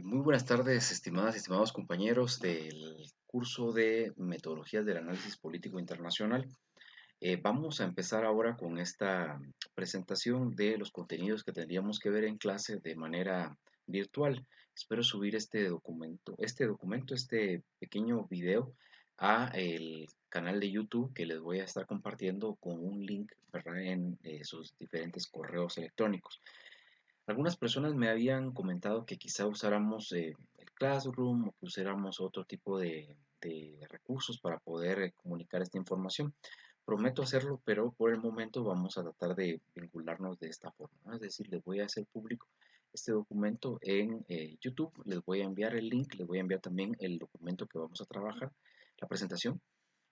Muy buenas tardes, estimadas y estimados compañeros del curso de Metodologías del Análisis Político Internacional. Vamos a empezar ahora con esta presentación de los contenidos que tendríamos que ver en clase de manera virtual. Espero subir este pequeño video a el canal de YouTube que les voy a estar compartiendo con un link, ¿verdad?, en sus diferentes correos electrónicos. Algunas personas me habían comentado que quizá usáramos el Classroom o que usáramos otro tipo de recursos para poder comunicar esta información. Prometo hacerlo, pero por el momento vamos a tratar de vincularnos de esta forma, ¿no? Es decir, les voy a hacer público este documento en YouTube, les voy a enviar el link, les voy a enviar también el documento que vamos a trabajar, la presentación,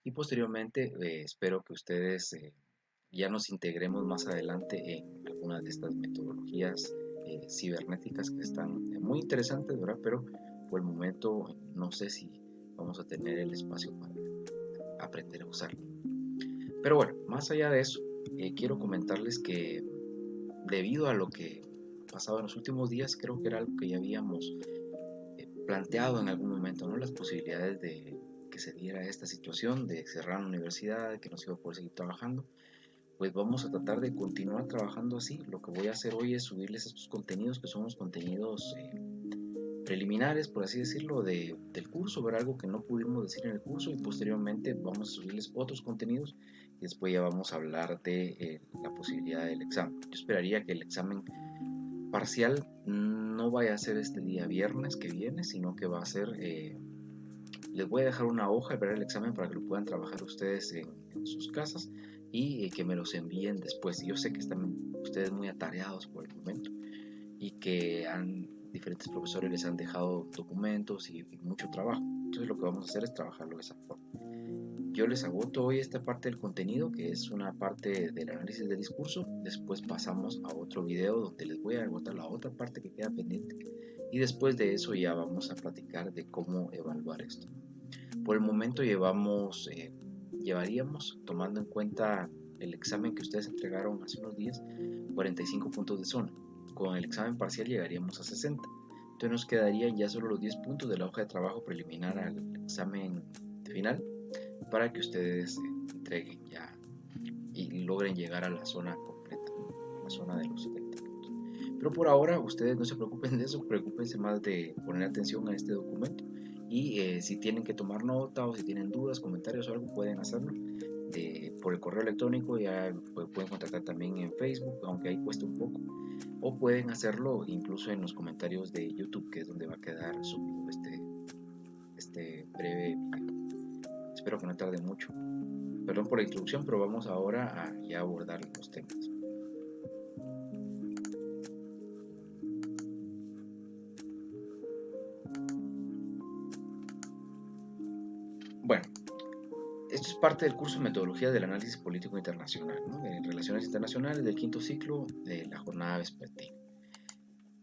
y posteriormente espero que ustedes ya nos integremos más adelante en algunas de estas metodologías cibernéticas que están muy interesantes, ¿verdad? Pero por el momento no sé si vamos a tener el espacio para aprender a usarlo. Pero bueno, más allá de eso, quiero comentarles que debido a lo que ha pasado en los últimos días, creo que era algo que ya habíamos planteado en algún momento, ¿no? Las posibilidades de que se diera esta situación de cerrar la universidad, de que no se iba a poder seguir trabajando. Pues vamos a tratar de continuar trabajando así. Lo que voy a hacer hoy es subirles estos contenidos que son los contenidos preliminares, por así decirlo, del curso, ver algo que no pudimos decir en el curso, y posteriormente vamos a subirles otros contenidos y después ya vamos a hablar de la posibilidad del examen. Yo esperaría que el examen parcial no vaya a ser este día viernes que viene, sino que va a ser, les voy a dejar una hoja de ver el examen para que lo puedan trabajar ustedes en sus casas y que me los envíen después. Yo sé que están ustedes muy atareados por el momento y que diferentes profesores les han dejado documentos y mucho trabajo. Entonces lo que vamos a hacer es trabajarlo de esa forma. Yo les agoto hoy esta parte del contenido, que es una parte del análisis del discurso. Después pasamos a otro video donde les voy a agotar la otra parte que queda pendiente. Y después de eso ya vamos a platicar de cómo evaluar esto. Por el momento llevaríamos, tomando en cuenta el examen que ustedes entregaron hace unos días, 45 puntos de zona. Con el examen parcial llegaríamos a 60. Entonces nos quedarían ya solo los 10 puntos de la hoja de trabajo preliminar al examen final para que ustedes entreguen ya y logren llegar a la zona completa, a la zona de los 70 puntos. Pero por ahora ustedes no se preocupen de eso, preocupense más de poner atención a este documento y si tienen que tomar nota o si tienen dudas, comentarios o algo, pueden hacerlo por el correo electrónico. Ya pueden contactar también en Facebook, aunque ahí cuesta un poco, o pueden hacerlo incluso en los comentarios de YouTube, que es donde va a quedar subido este breve video. Espero que no tarde mucho. Perdón por la introducción, pero vamos ahora a ya abordar los temas. Bueno, esto es parte del curso de Metodología del Análisis Político Internacional, ¿no?, de Relaciones Internacionales del quinto ciclo de la jornada vespertina.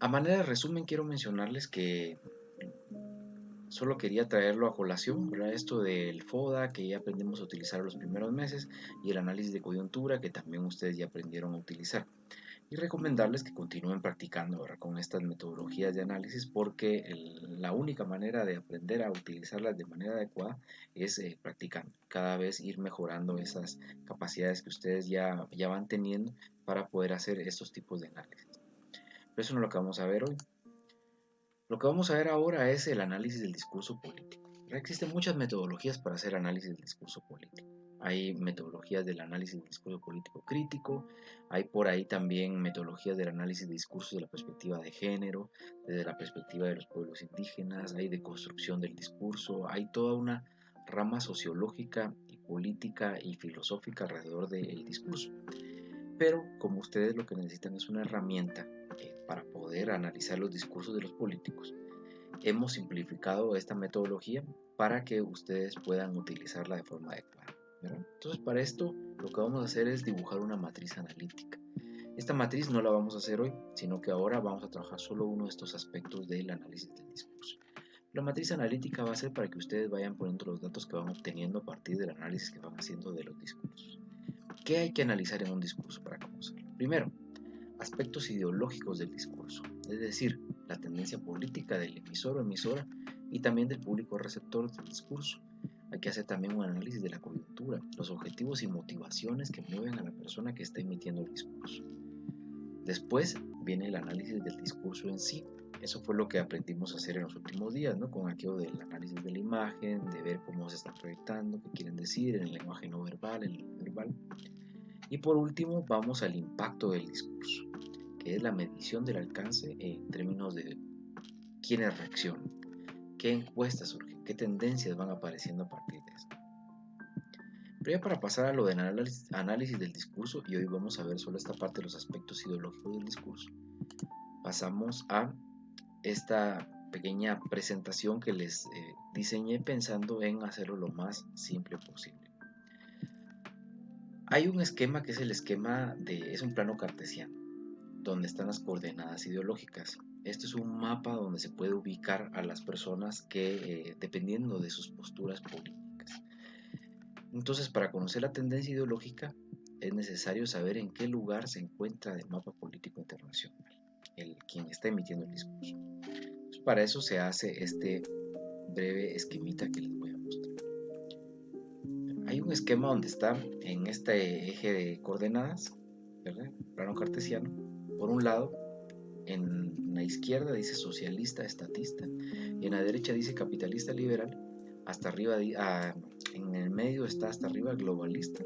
A manera de resumen, quiero mencionarles que solo quería traerlo a colación, ¿verdad? Esto del FODA, que ya aprendimos a utilizar los primeros meses, y el análisis de coyuntura, que también ustedes ya aprendieron a utilizar. Y recomendarles que continúen practicando, ¿verdad?, con estas metodologías de análisis, porque la única manera de aprender a utilizarlas de manera adecuada es practicando, cada vez ir mejorando esas capacidades que ustedes ya van teniendo para poder hacer estos tipos de análisis. Pero eso no es lo que vamos a ver hoy. Lo que vamos a ver ahora es el análisis del discurso político. Existen muchas metodologías para hacer análisis del discurso político. Hay metodologías del análisis del discurso político crítico, hay por ahí también metodologías del análisis de discursos de la perspectiva de género, desde la perspectiva de los pueblos indígenas, hay de construcción del discurso, hay toda una rama sociológica y política y filosófica alrededor del discurso. Pero como ustedes lo que necesitan es una herramienta para poder analizar los discursos de los políticos, hemos simplificado esta metodología para que ustedes puedan utilizarla de forma adecuada, ¿verdad? Entonces, para esto lo que vamos a hacer es dibujar una matriz analítica. Esta matriz no la vamos a hacer hoy, sino que ahora vamos a trabajar solo uno de estos aspectos del análisis del discurso. La matriz analítica va a ser para que ustedes vayan poniendo los datos que van obteniendo a partir del análisis que van haciendo de los discursos. ¿Qué hay que analizar en un discurso para conocerlo? Primero, aspectos ideológicos del discurso, es decir, la tendencia política del emisor o emisora y también del público receptor del discurso. Aquí hace también un análisis de la coyuntura, los objetivos y motivaciones que mueven a la persona que está emitiendo el discurso. Después viene el análisis del discurso en sí. Eso fue lo que aprendimos a hacer en los últimos días, ¿no? Con aquello del análisis de la imagen, de ver cómo se está proyectando, qué quieren decir en el lenguaje no verbal, en el verbal. Y por último vamos al impacto del discurso, que es la medición del alcance en términos de quiénes reaccionan, qué encuestas surgen, qué tendencias van apareciendo a partir de esto. Pero ya para pasar a lo del análisis del discurso, y hoy vamos a ver solo esta parte de los aspectos ideológicos del discurso, pasamos a esta pequeña presentación que les diseñé pensando en hacerlo lo más simple posible. Hay un esquema que es el esquema es un plano cartesiano, donde están las coordenadas ideológicas. Esto es un mapa donde se puede ubicar a las personas que, dependiendo de sus posturas políticas. Entonces, para conocer la tendencia ideológica, es necesario saber en qué lugar se encuentra el mapa político internacional, quien está emitiendo el discurso. Entonces, para eso se hace este breve esquemita que les voy a mostrar. Hay un esquema donde está en este eje de coordenadas, ¿verdad? Plano cartesiano. Por un lado, en la izquierda dice socialista, estatista, y en la derecha dice capitalista, liberal. Hasta arriba, en el medio está hasta arriba globalista,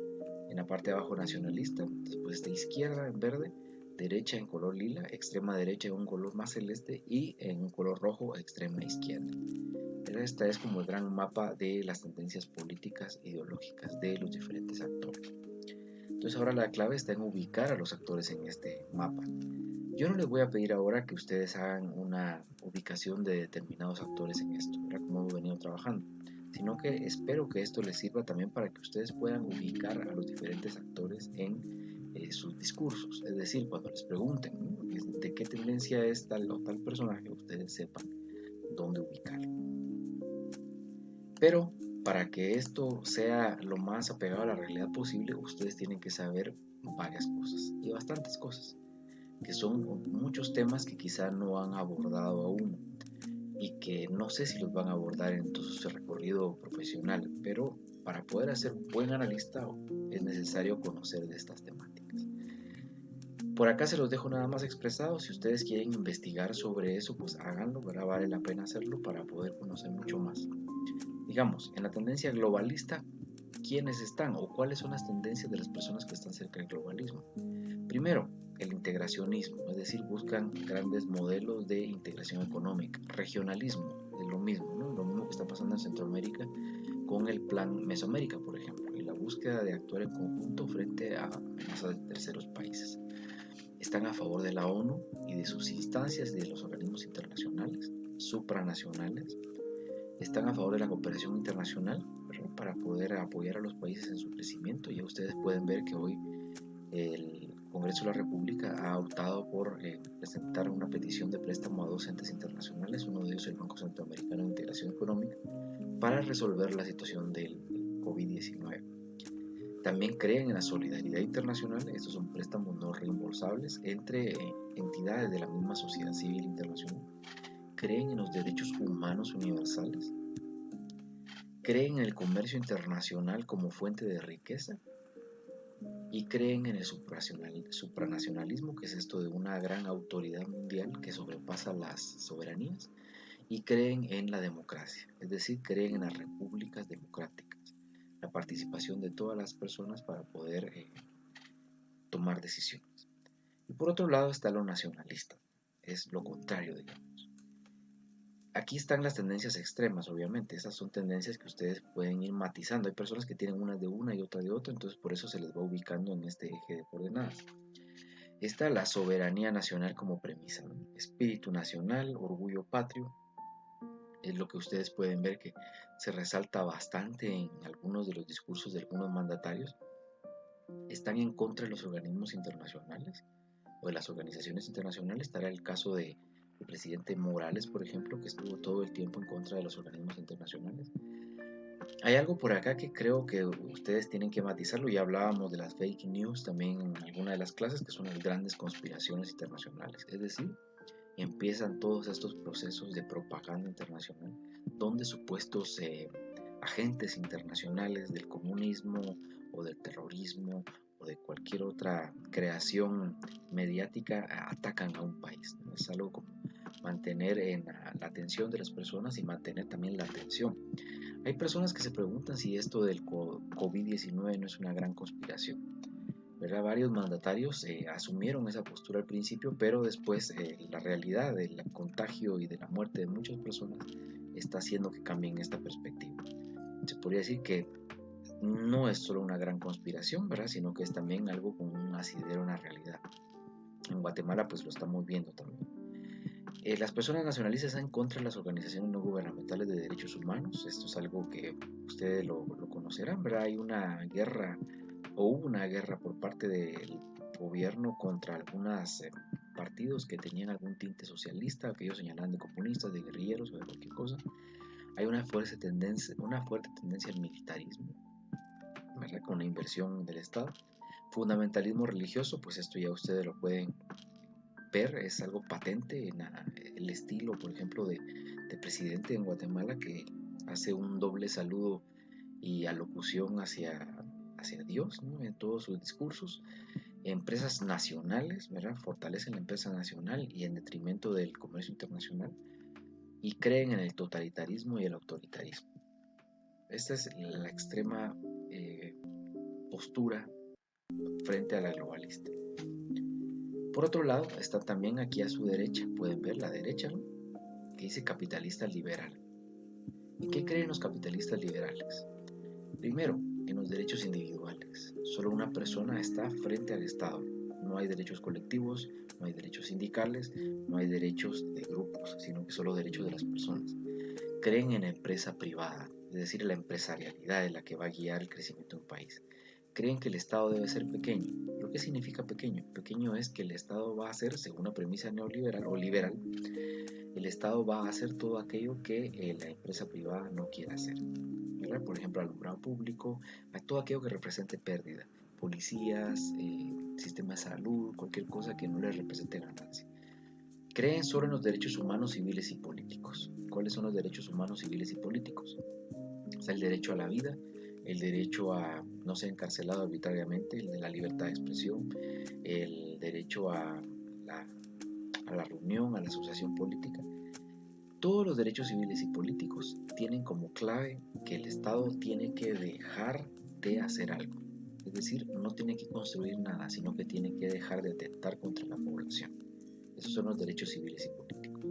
en la parte de abajo nacionalista, después está izquierda en verde, derecha en color lila, extrema derecha en un color más celeste y en un color rojo extrema izquierda. Esta es como el gran mapa de las tendencias políticas ideológicas de los diferentes actores. Entonces ahora la clave está en ubicar a los actores en este mapa. Yo no les voy a pedir ahora que ustedes hagan una ubicación de determinados actores en esto, ¿verdad? Como hemos venido trabajando, sino que espero que esto les sirva también para que ustedes puedan ubicar a los diferentes actores en sus discursos. Es decir, cuando les pregunten, ¿no?, de qué tendencia es tal o tal personaje, ustedes sepan dónde ubicarlo. Pero para que esto sea lo más apegado a la realidad posible, ustedes tienen que saber varias cosas, y bastantes cosas, que son muchos temas que quizá no han abordado aún y que no sé si los van a abordar en todo su recorrido profesional, pero para poder hacer un buen analista es necesario conocer de estas temáticas. Por acá se los dejo nada más expresado. Si ustedes quieren investigar sobre eso, pues háganlo, ¿verdad? Vale la pena hacerlo para poder conocer mucho más. Digamos, en la tendencia globalista, ¿quiénes están o cuáles son las tendencias de las personas que están cerca del globalismo? Primero, el integracionismo, es decir, buscan grandes modelos de integración económica. Regionalismo, es lo mismo, ¿no? Lo mismo que está pasando en Centroamérica con el Plan Mesoamérica, por ejemplo, y la búsqueda de actuar en conjunto frente a amenazas de terceros países. Están a favor de la ONU y de sus instancias y de los organismos internacionales, supranacionales. Están a favor de la cooperación internacional, ¿verdad?, para poder apoyar a los países en su crecimiento. Ya ustedes pueden ver que hoy el Congreso de la República ha optado por presentar una petición de préstamo a dos entes internacionales, uno de ellos el Banco Centroamericano de Integración Económica, para resolver la situación del COVID-19. También creen en la solidaridad internacional. Estos son préstamos no reembolsables entre entidades de la misma sociedad civil internacional. Creen en los derechos humanos universales. Creen en el comercio internacional como fuente de riqueza. Y creen en el supranacionalismo, que es esto de una gran autoridad mundial que sobrepasa las soberanías. Y creen en la democracia, es decir, creen en las repúblicas democráticas, la participación de todas las personas para poder tomar decisiones. Y por otro lado está lo nacionalista, es lo contrario, digamos. Aquí están las tendencias extremas, obviamente. Esas son tendencias que ustedes pueden ir matizando. Hay personas que tienen una de una y otra de otra, entonces por eso se les va ubicando en este eje de coordenadas. Está la soberanía nacional como premisa, ¿no? Espíritu nacional, orgullo patrio. Es lo que ustedes pueden ver que se resalta bastante en algunos de los discursos de algunos mandatarios. Están en contra de los organismos internacionales o de las organizaciones internacionales. Estará el caso del presidente Morales, por ejemplo, que estuvo todo el tiempo en contra de los organismos internacionales. Hay algo por acá que creo que ustedes tienen que matizarlo. Ya hablábamos de las fake news también en alguna de las clases, que son las grandes conspiraciones internacionales. Es decir, empiezan todos estos procesos de propaganda internacional, donde supuestos agentes internacionales del comunismo o del terrorismo o de cualquier otra creación mediática atacan a un país, ¿no? Es algo como mantener en la atención de las personas y mantener también la atención. Hay personas que se preguntan si esto del COVID-19 no es una gran conspiración, ¿verdad? Varios mandatarios asumieron esa postura al principio, pero después la realidad del contagio y de la muerte de muchas personas está haciendo que cambien esta perspectiva. Se podría decir que no es solo una gran conspiración, ¿verdad? Sino que es también algo con un asidero, una realidad. En Guatemala pues lo estamos viendo también. Las personas nacionalistas están en contra de las organizaciones no gubernamentales de derechos humanos. Esto es algo que ustedes lo conocerán, ¿verdad? Hay una guerra o hubo una guerra por parte del gobierno contra algunos partidos que tenían algún tinte socialista, que ellos señalaban de comunistas, de guerrilleros o de cualquier cosa. Hay una fuerte tendencia al militarismo, ¿verdad? Con la inversión del Estado. Fundamentalismo religioso, pues esto ya ustedes lo pueden ver, es algo patente en el estilo, por ejemplo, de presidente en Guatemala que hace un doble saludo y alocución hacia Dios, ¿no? En todos sus discursos. Empresas nacionales, ¿verdad? Fortalecen la empresa nacional y en detrimento del comercio internacional y creen en el totalitarismo y el autoritarismo. Esta es la extrema eh, postura frente a la globalista. Por otro lado, está también aquí a su derecha, pueden ver la derecha, ¿no? Que dice capitalista liberal. ¿Y qué creen los capitalistas liberales? Primero, en los derechos individuales. Solo una persona está frente al Estado. No hay derechos colectivos, no hay derechos sindicales, no hay derechos de grupos, sino que solo derechos de las personas. Creen en la empresa privada, es decir, la empresarialidad es la que va a guiar el crecimiento de un país. Creen que el Estado debe ser pequeño. ¿Pero qué significa pequeño? Pequeño es que el Estado va a ser, según una premisa neoliberal o liberal, el Estado va a hacer todo aquello que la empresa privada no quiere hacer, ¿verdad? Por ejemplo, alumbrado público, a todo aquello que represente pérdida, policías, sistema de salud, cualquier cosa que no les represente ganancia. Creen solo en los derechos humanos, civiles y políticos. ¿Cuáles son los derechos humanos, civiles y políticos? O sea, el derecho a la vida, el derecho a no ser encarcelado arbitrariamente, el de la libertad de expresión, el derecho a la reunión, a la asociación política. Todos los derechos civiles y políticos tienen como clave que el Estado tiene que dejar de hacer algo. Es decir, no tiene que construir nada, sino que tiene que dejar de atentar contra la población. Esos son los derechos civiles y políticos.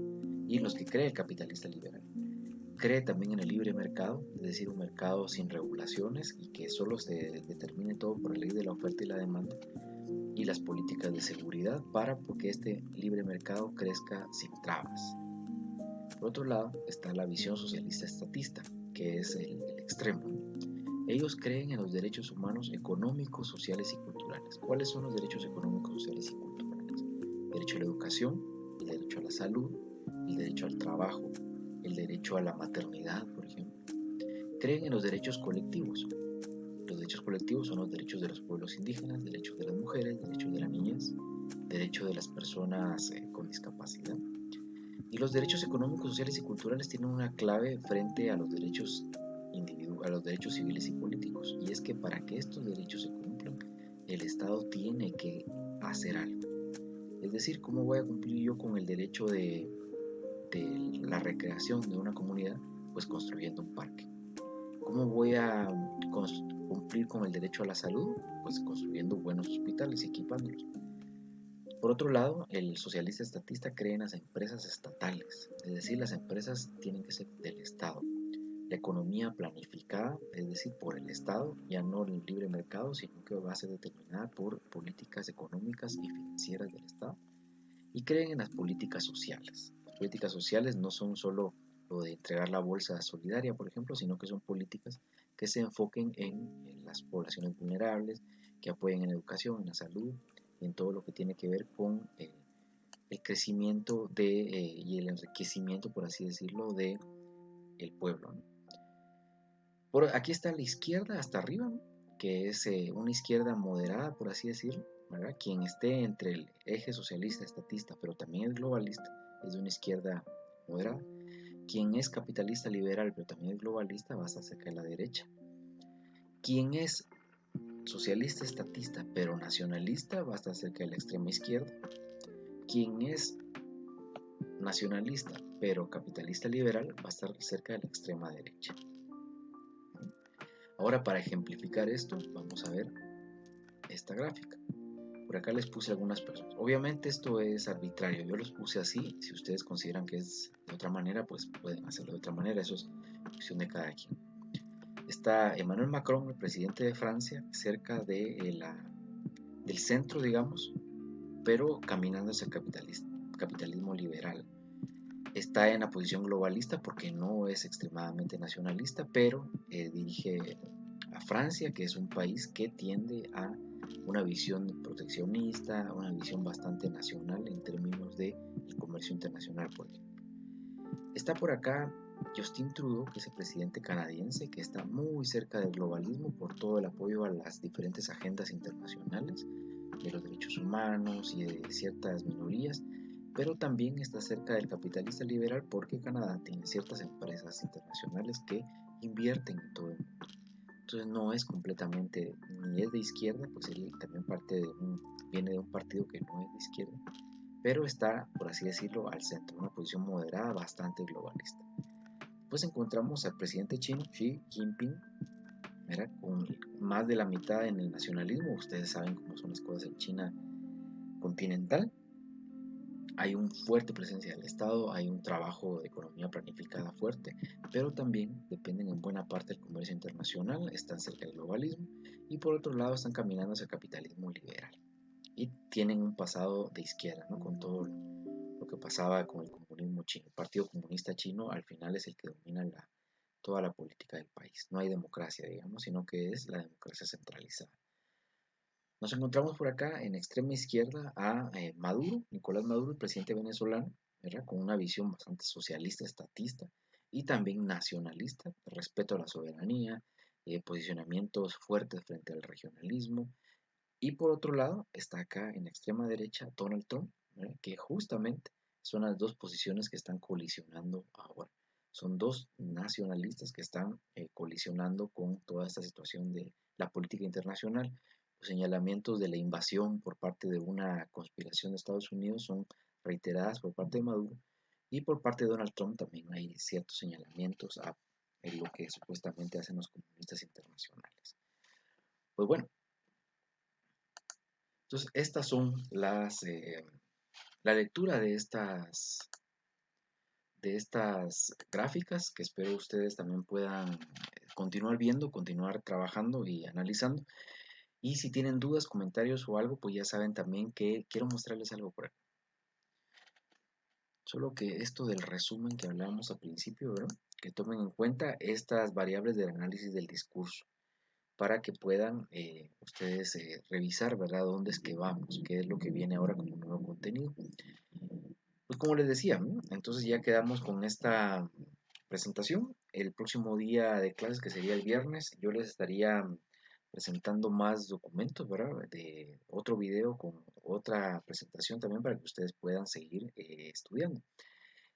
Y en los que cree el capitalista liberal. Cree también en el libre mercado, es decir, un mercado sin regulaciones y que solo se determine todo por la ley de la oferta y la demanda, y las políticas de seguridad para que este libre mercado crezca sin trabas. Por otro lado está la visión socialista estatista, que es el extremo. Ellos creen en los derechos humanos económicos, sociales y culturales. ¿Cuáles son los derechos económicos, sociales y culturales? El derecho a la educación, el derecho a la salud, el derecho al trabajo, el derecho a la maternidad, por ejemplo. Creen en los derechos colectivos. Los derechos colectivos son los derechos de los pueblos indígenas, derechos de las mujeres, derechos de las niñas, derechos de las personas con discapacidad. Y los derechos económicos, sociales y culturales tienen una clave frente a los derechos a los derechos civiles y políticos. Y es que para que estos derechos se cumplan, el Estado tiene que hacer algo. Es decir, ¿cómo voy a cumplir yo con el derecho de la recreación de una comunidad? Pues construyendo un parque. ¿Cómo voy a cumplir con el derecho a la salud? Pues construyendo buenos hospitales y equipándolos. Por otro lado, el socialista estatista cree en las empresas estatales, es decir, las empresas tienen que ser del Estado. La economía planificada, es decir, por el Estado, ya no el libre mercado, sino que va a ser determinada por políticas económicas y financieras del Estado. Y creen en las políticas sociales. Las políticas sociales no son solo lo de entregar la bolsa solidaria, por ejemplo, sino que son políticas que se enfoquen en las poblaciones vulnerables, que apoyen en la educación, en la salud, en todo lo que tiene que ver con el crecimiento y el enriquecimiento, por así decirlo, de el pueblo, ¿no? Aquí está la izquierda hasta arriba, ¿no? Que es una izquierda moderada, por así decirlo, ¿verdad? Quien esté entre el eje socialista, estatista, pero también es globalista, es de una izquierda moderada. Quien es capitalista liberal, pero también es globalista, va a estar cerca de la derecha. Quien es socialista estatista, pero nacionalista, va a estar cerca de la extrema izquierda. Quien es nacionalista, pero capitalista liberal, va a estar cerca de la extrema derecha. Ahora, para ejemplificar esto, vamos a ver esta gráfica. Por acá les puse algunas personas. Obviamente esto es arbitrario, yo los puse así. Si ustedes consideran que es de otra manera, pues pueden hacerlo de otra manera, eso es cuestión de cada quien. Está Emmanuel Macron, el presidente de Francia, cerca del centro, digamos, pero caminando hacia el capitalismo liberal. Está en la posición globalista porque no es extremadamente nacionalista, pero dirige a Francia, que es un país que tiende a una visión proteccionista, una visión bastante nacional en términos de el comercio internacional, por ejemplo. Está por acá Justin Trudeau, que es el presidente canadiense, que está muy cerca del globalismo por todo el apoyo a las diferentes agendas internacionales de los derechos humanos y de ciertas minorías, pero también está cerca del capitalista liberal porque Canadá tiene ciertas empresas internacionales que invierten en todo el mundo. Entonces no es completamente, ni es de izquierda, pues él también viene de un partido que no es de izquierda, pero está, por así decirlo, al centro, una posición moderada bastante globalista. Pues encontramos al presidente chino, Xi Jinping, ¿verdad? Con más de la mitad en el nacionalismo. Ustedes saben cómo son las cosas en China continental. Hay una fuerte presencia del Estado, hay un trabajo de economía planificada fuerte, pero también dependen en buena parte del comercio internacional, están cerca del globalismo y por otro lado están caminando hacia el capitalismo liberal y tienen un pasado de izquierda, ¿no? Con todo lo que pasaba con el comunismo chino. El Partido Comunista Chino al final es el que domina toda la política del país. No hay democracia, digamos, sino que es la democracia centralizada. Nos encontramos por acá en extrema izquierda a Maduro, Nicolás Maduro, el presidente venezolano, ¿verdad? Con una visión bastante socialista, estatista y también nacionalista, respeto a la soberanía, posicionamientos fuertes frente al regionalismo. Y por otro lado está acá en la extrema derecha Donald Trump, ¿verdad? Que justamente son las dos posiciones que están colisionando ahora. Son dos nacionalistas que están colisionando con toda esta situación de la política internacional. Los señalamientos de la invasión por parte de una conspiración de Estados Unidos son reiteradas por parte de Maduro y por parte de Donald Trump también hay ciertos señalamientos a lo que supuestamente hacen los comunistas internacionales. Pues bueno, entonces estas son la lectura de estas gráficas que espero ustedes también puedan continuar viendo, continuar trabajando y analizando. Y si tienen dudas, comentarios o algo, pues ya saben también que quiero mostrarles algo por aquí. Solo que esto del resumen que hablábamos al principio, ¿verdad? Que tomen en cuenta estas variables del análisis del discurso para que puedan ustedes revisar, ¿verdad? Dónde es que vamos, qué es lo que viene ahora como nuevo contenido. Pues como les decía, ¿no? Entonces ya quedamos con esta presentación. El próximo día de clases, que sería el viernes, yo les estaría presentando más documentos, ¿verdad? De otro video con otra presentación también para que ustedes puedan seguir estudiando.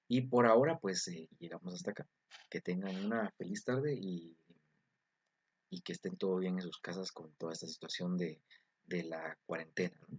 Y por ahora, pues llegamos hasta acá. Que tengan una feliz tarde y que estén todo bien en sus casas con toda esta situación de la cuarentena, ¿no?